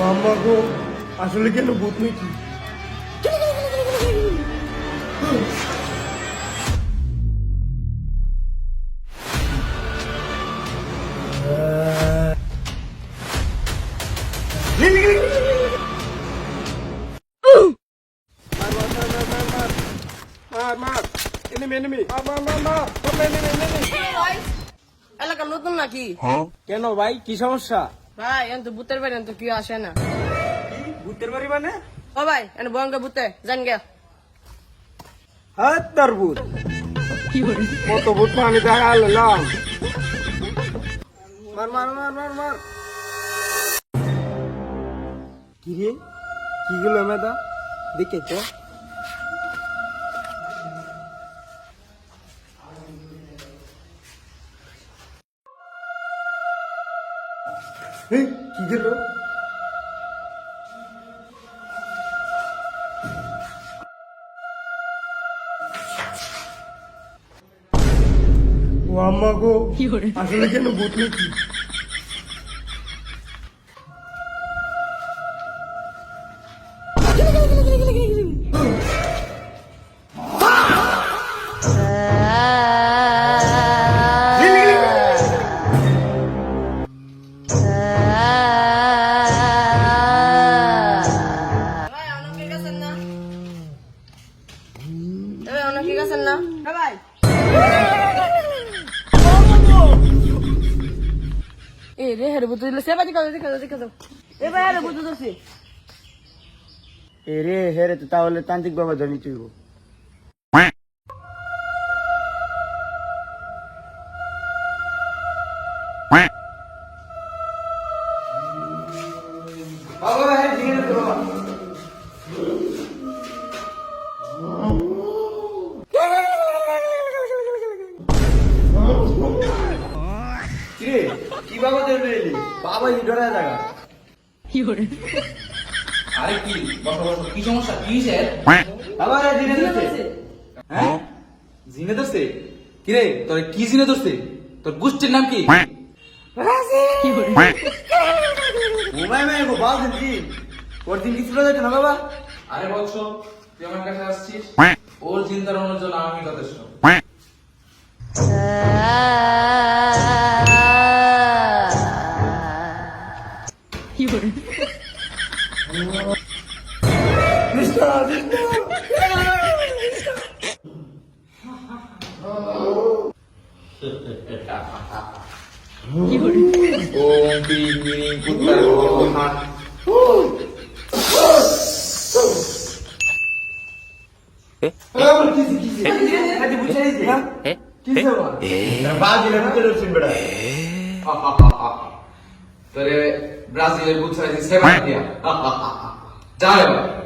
আম্মা গো, আসলে কেন ভূত নাকি? এলাকা নতুন নাকি? কেন ভাই, কি সমস্যা? ভাই এখন তো ভূতের বাড়ি তো কেউ আসে না। ভূতের বাড়ি মানে? ও ভাই এখন ভয়ঙ্কর ভূতে জান গে। হ্যাঁ, তার ভূত। কত ভূত আমি দেখা আলাম। মার মার মার মার মার। কি রে, কি গুলো মেদা দেখে তো? কি গেল? ও আম্মা গো, আসলে কেন ভূত নাকি? ভাই অনেক গেছেন না? ভাই অনেক গেছেন না? ভাই এ রে হেরে ভূত দিলে সেবা দিকে দাও। এ ভাই হেরে ভূত দিছে। এ রে হেরে, তো তাহলে তান্ত্রিক বাবা ধরে নিতে হইব। কিরে, কি বাবা ধরে এলি? বাবা ডরা জায়গা। আরে কি বসো বসো, কি সমস্যা, কি স্যার? আবার জিনে ধরছে। হ্যাঁ, জিনে ধরছে? কিরে তোর কি জিনে ধরছে? তোর গোষ্ঠীর নাম কি? ঘুমাই মাই গো, বাবা কি ওর দিন কি ছিল যেতে না বাবা? আরে বৎস, তুই আমার কাছে আসছিস, ওর জিন ধরানোর জন্য আমি যথেষ্ট। ওম পিং মিরিং কুত্তার হাত। তোরে ব্রাজিলের বুঝাইছি সেবা দিয়া। যা এবার।